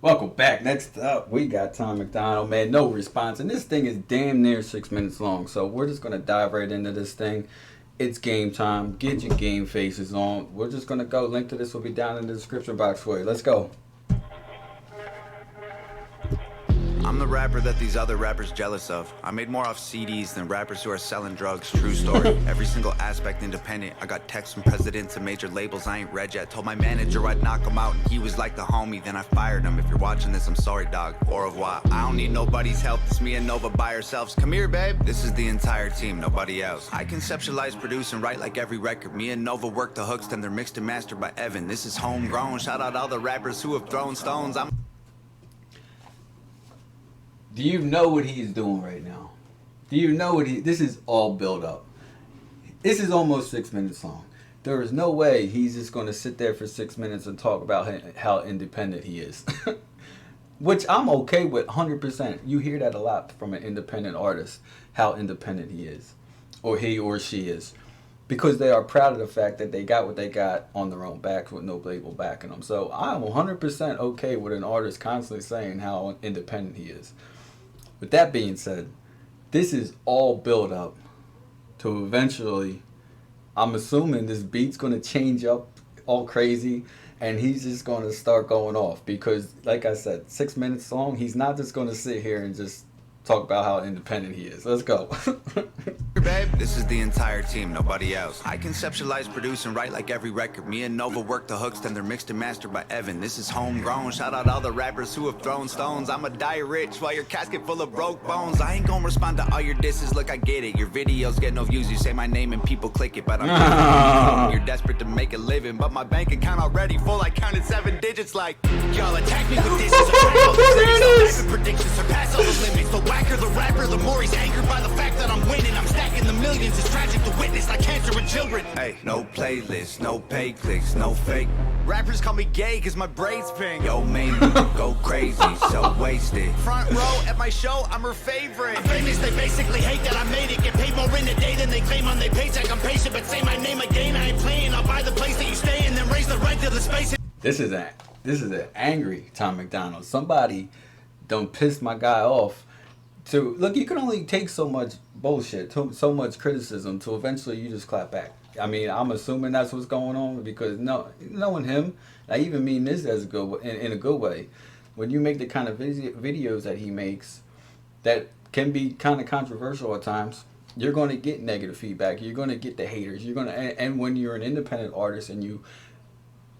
Welcome back. Next up, we got Tom MacDonald, man. No response. And this thing is damn near 6 minutes long. So we're just going to dive right into this thing. It's game time. Get your game faces on. We're just going to go. Link to this will be down in the description box for you. Let's go. I'm the rapper that these other rappers jealous of. I made more off CDs than rappers who are selling drugs. True story. Every single aspect independent. I got texts from presidents and major labels I ain't read yet. Told my manager I'd knock him out and he was like the homie. Then I fired him. If you're watching this, I'm sorry, dog. Au revoir. I don't need nobody's help. It's me and Nova by ourselves. Come here, babe. This is the entire team, nobody else. I conceptualize, produce, and write like every record. Me and Nova work the hooks, then they're mixed and mastered by Evan. This is homegrown. Shout out all the rappers who have thrown stones. Do you know what he's doing right now? Do you know what this is all built up. This is almost 6 minutes long. There is no way he's just going to sit there for 6 minutes and talk about how independent he is. Which I'm okay with 100%. You hear that a lot from an independent artist, how independent he is. Or he or she is. Because they are proud of the fact that they got what they got on their own backs with no label backing them. So I'm 100% okay with an artist constantly saying how independent he is. With that being said, this is all built up to eventually, I'm assuming this beat's going to change up all crazy and he's just going to start going off because, like I said, 6 minutes long, he's not just going to sit here and just talk about how independent he is. Let's go. Babe, this is the entire team, nobody else. I conceptualize, produce, and write like every record. Me and Nova work the hooks, then they're mixed and mastered by Evan. This is homegrown. Shout out all the rappers who have thrown stones. I'ma die rich while your casket full of broke bones. I ain't gonna respond to all your disses. Look, I get it. Your videos get no views. You say my name and people click it, but I'm you're desperate to make a living, but my bank account already full. I counted 7 digits like y'all attack me with this. Predictions surpass all the limits. The whacker the rapper, the more he's angered by the fact that I'm winning. I'm stacking the millions. It's tragic to witness like cancer in children. Hey, no playlist, no pay clicks, no fake. Rappers call me gay cause my braids pink. Yo, man, go crazy, so wasted. Front row at my show, I'm her favorite. I'm famous, they basically hate that I made it. Get paid more in a day than they claim on their paycheck. I'm patient, but say my name again, I ain't playing. I'll buy the place that you stay in, then raise the rent to the space. This is an angry Tom MacDonald. Somebody done pissed my guy off. So look, you can only take so much bullshit, so much criticism, till eventually you just clap back. I mean, I'm assuming that's what's going on because knowing him, I even mean this as a good in a good way. When you make the kind of videos that he makes, that can be kind of controversial at times, you're going to get negative feedback. You're going to get the haters. And when you're an independent artist and you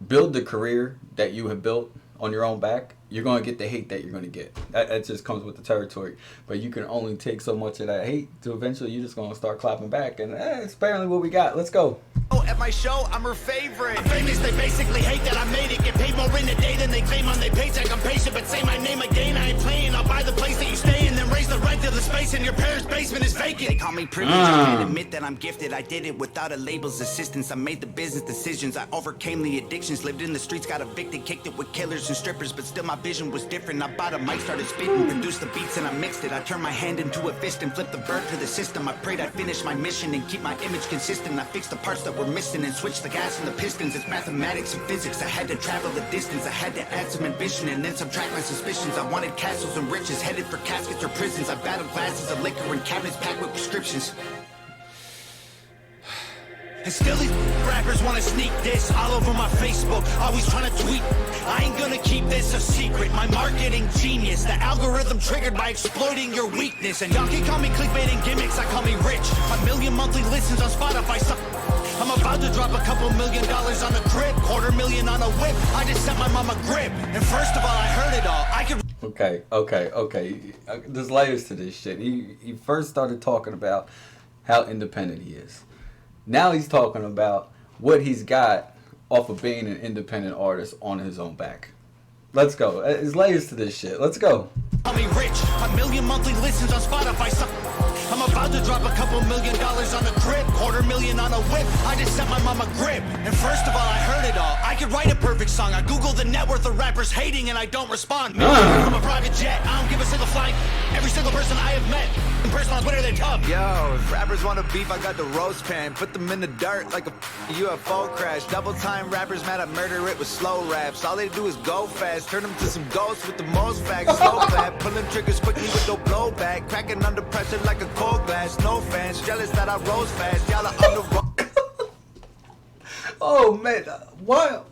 build the career that you have built on your own back, you're going to get the hate that you're going to get. That just comes with the territory. But you can only take so much of that hate to eventually you're just going to start clapping back. And it's apparently what we got. Let's go. At my show, I'm her favorite. I'm famous, they basically hate that I made it. Get paid more in a day than they claim on their paycheck. I'm patient, but say my name again, I ain't playing. I'll buy the place that you stay in, then raise the rent to the space in your parents' basement is vacant. They call me privileged, I can't admit that I'm gifted. I did it without a label's assistance. I made the business decisions, I overcame the addictions. Lived in the streets, got evicted, kicked it with killers and strippers. But still my vision was different. I bought a mic, started spitting, produced the beats and I mixed it. I turned my hand into a fist and flipped the bird to the system. I prayed I'd finish my mission and keep my image consistent. I fixed the parts that were missing and switched the gas and the pistons. It's mathematics and physics. I had to travel the distance. I had to add some ambition and then subtract my suspicions. I wanted castles and riches, headed for caskets or prisons. I battled glasses of liquor and cabinets packed with prescriptions. And still these rappers wanna sneak this all over my Facebook, always trying to tweet. I ain't gonna keep this a secret. My marketing genius, the algorithm triggered by exploiting your weakness. And y'all can call me clickbait and gimmicks, I call me rich. 1 million monthly listens on Spotify. I'm about to drop a couple $1 million on a crib, $250,000 on a whip. I just sent my mom a grip, and first of all, I heard it all. I could. Okay. There's layers to this shit. He first started talking about how independent he is. Now he's talking about what he's got off of being an independent artist on his own back. Let's go. There's layers to this shit. Let's go. Call me rich, 1 million monthly listens on Spotify. I'm about to drop a couple $1 million on a crib, $250,000 on a whip. I just sent my mom a grip, and first of all, I heard it all. I could write a perfect song. I Googled the net worth of rappers hating, and I don't respond. From a private jet, I don't give a single flight. Every single person I have met person on Twitter, they're tough. Yo, if rappers want to beef, I got the roast pan. Put them in the dirt like a UFO crash. Double time rappers mad I murder it with slow raps. All they do is go fast. Turn them to some ghosts with the most facts. Slow clap, pulling triggers quickly with no blowback. Cracking under pressure like a cold glass. No fans, jealous that I rose fast. Y'all are on the road. Oh man, what?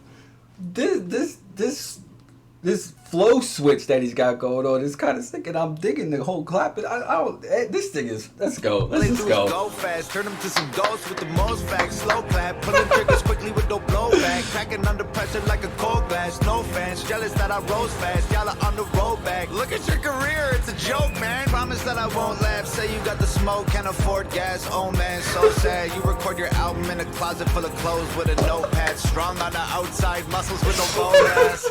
This flow switch that he's got going on is kind of sick, and I'm digging the whole clap. I don't. This thing is. Let's go. Let's go. Go fast, turn them to some ghosts with the most facts. Slow clap, pulling triggers quickly with no blowback. Cracking under pressure like a cold glass. No fans, jealous that I rose fast. Y'all are on the road back. Look at your career, it's a joke, man. Promise that I won't laugh. Say you got the smoke, can't afford gas. Oh man, so sad. You record your album in a closet full of clothes with a notepad. Strong on the outside, muscles with no bone ass.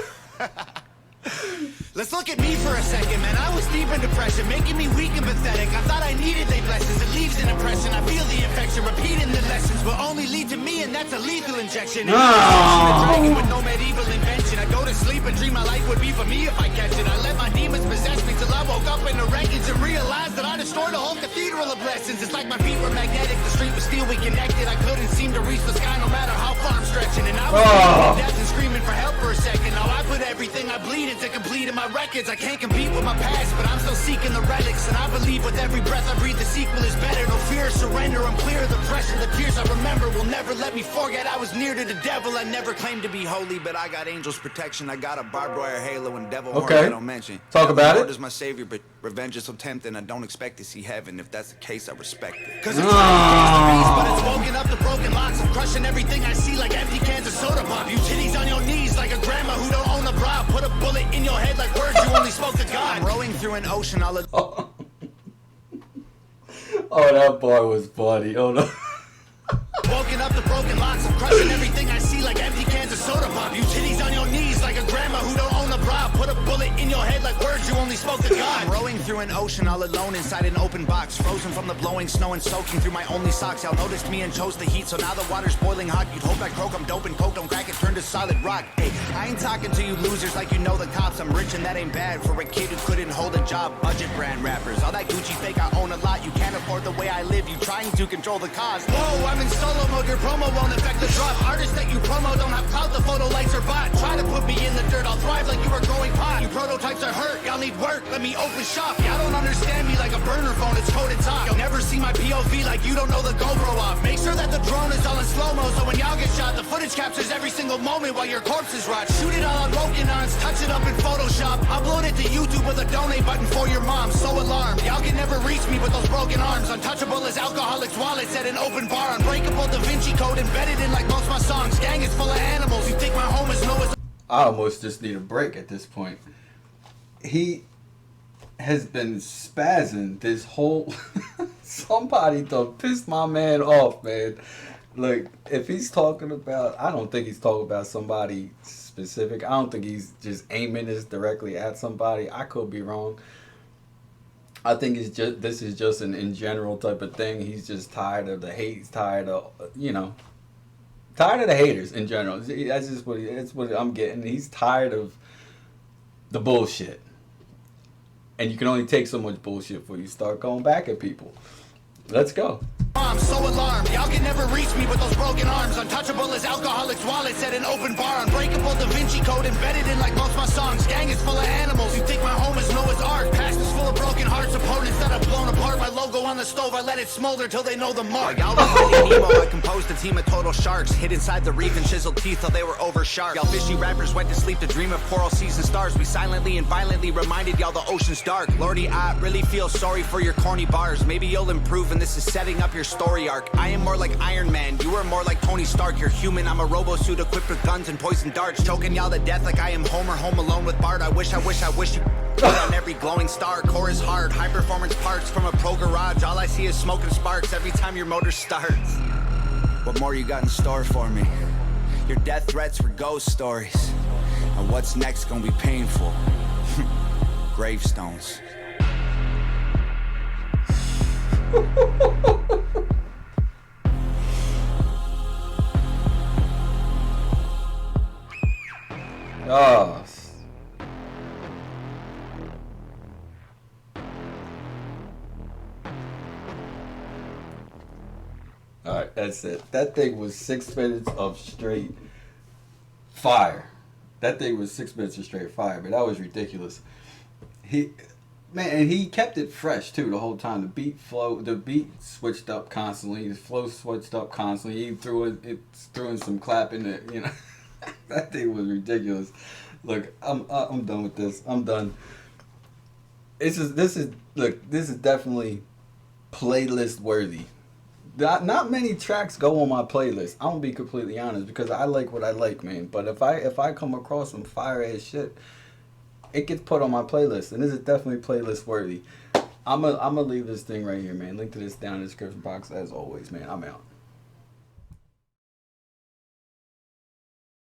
Let's look at me for a second, man. I was deep in depression, making me weak and pathetic. I thought I needed their blessings. It leaves an impression. I feel the infection. Repeating the lessons will only lead to me, and that's a lethal injection. With no medieval invention. I go to sleep and dream my life would be for me if I catch it. I let my demons possess me till I woke up in the wreckage and realized that I destroyed a whole cathedral of blessings. It's like my feet were magnetic. The street was steel. We connected. I couldn't seem to reach the sky no matter how far I'm stretching. And I was death and screaming for help for a second. Now I put everything I bleed into complete in my records. I can't compete with my past, but I'm still seeking the relics. And I believe with every breath I breathe, the sequel is better. No fear, surrender, I'm clear of the pressure. The tears I remember will never let me forget I was near to the devil. I never claimed to be holy, but I got angels' protection. I got a barbed wire halo and devil horns I don't mention. Talk about the it. Lord is my savior, but revenge is so tempting. I don't expect to see heaven. If that's the case, I respect it. Cause it's but it's woken up the broken locks. I'm crushing everything I see like empty cans of soda pop. You titties on your knees like a grandma who don't own a bra. Put a bullet in your head like words you only spoke to God. I'm rowing through an ocean all of Oh, that bar was funny. Oh no. Woken up the broken locks. I'm crushing everything I see like empty cans of soda pop. You titties on your knees like a grandma who don't own a bra. Put a bullet in your head like words you only spoke to God. I'm rowing through an ocean all alone inside an open box. Frozen from the blowing snow and soaking through my only socks. Y'all noticed me and chose the heat, so now the water's boiling hot. You'd hope I croak, I'm dope and coke, don't crack it, turn to solid rock. Hey, I ain't talking to you losers like you know the cops. I'm rich and that ain't bad for a kid who couldn't hold a job. Budget brand rappers, all that Gucci fake I own a lot. You can't afford the way I live, you trying to control the cost. Whoa, I'm in solo mode, your promo won't affect the drop. Artists that you promo don't have clout, the photo lights are bought. Try to put me in the dirt, I'll thrive like you were growing pot. You prototypes are hurt, y'all need work, let me open shop. Y'all don't understand me like a burner phone, it's coded top. You'll never see my POV like you don't know the GoPro off. Make sure that the drone is all in slow-mo, so when y'all get shot, the footage captures every single moment while your corpses rot. Shoot it all on Rokinons, touch it up in Photoshop. Upload it to YouTube with a donate button for your mom. So alarmed, y'all can never reach me with those broken arms. Untouchable as alcoholics' wallets at an open bar. Unbreakable Da Vinci Code embedded in like most my songs. Gang is full of animals, you think my home is Noah's. I almost just need a break at this point. He has been spazzing this whole. Somebody done pissed my man off, man. Like, if he's talking about, I don't think he's talking about somebody specific. I don't think he's just aiming this directly at somebody. I could be wrong. I think it's just, this is just an in general type of thing. He's just tired of the hate. He's tired of, tired of the haters in general. That's just what I'm getting. He's tired of the bullshit. And you can only take so much bullshit before you start going back at people. Let's go. I'm so alarmed, y'all can never reach me with those broken arms. Untouchable as alcoholics' wallets at an open bar. Unbreakable Da Vinci Code embedded in like most my songs. Gang is full of animals, you think my home is Noah's Ark. Past is full of broken hearts, opponents that have blown apart. My logo on the stove, I let it smolder till they know the mark. Y'all were Nemo, I composed a team of total sharks. Hid inside the reef and chiseled teeth till they were over sharp. Y'all fishy rappers went to sleep to dream of coral seas and stars. We silently and violently reminded y'all the ocean's dark. Lordy, I really feel sorry for your corny bars. Maybe you'll improve and this is setting up your story arc. I am more like Iron Man, you are more like Tony Stark. You're human, I'm a robo-suit equipped with guns and poison darts. Choking y'all to death like I am Homer home alone with Bart. I wish you put on every glowing star. Core is hard, high performance parts from a pro garage. All I see is smoke and sparks every time your motor starts. What more you got in store for me? Your death threats were ghost stories. And what's next gonna be painful? Gravestones. Oh. All right, that's it. That thing was 6 minutes of straight fire. That thing was 6 minutes of straight fire, but that was ridiculous. He, man, and he kept it fresh too the whole time. The beat switched up constantly. The flow switched up constantly. He threw in some clapping. That thing was ridiculous. Look, I'm done with this. I'm done. This is definitely playlist worthy. Not many tracks go on my playlist. I'm gonna be completely honest because I like what I like, man. But if I come across some fire ass shit, it gets put on my playlist, and this is definitely playlist worthy. I'm gonna leave this thing right here, man. Link to this down in the description box as always, man. I'm out.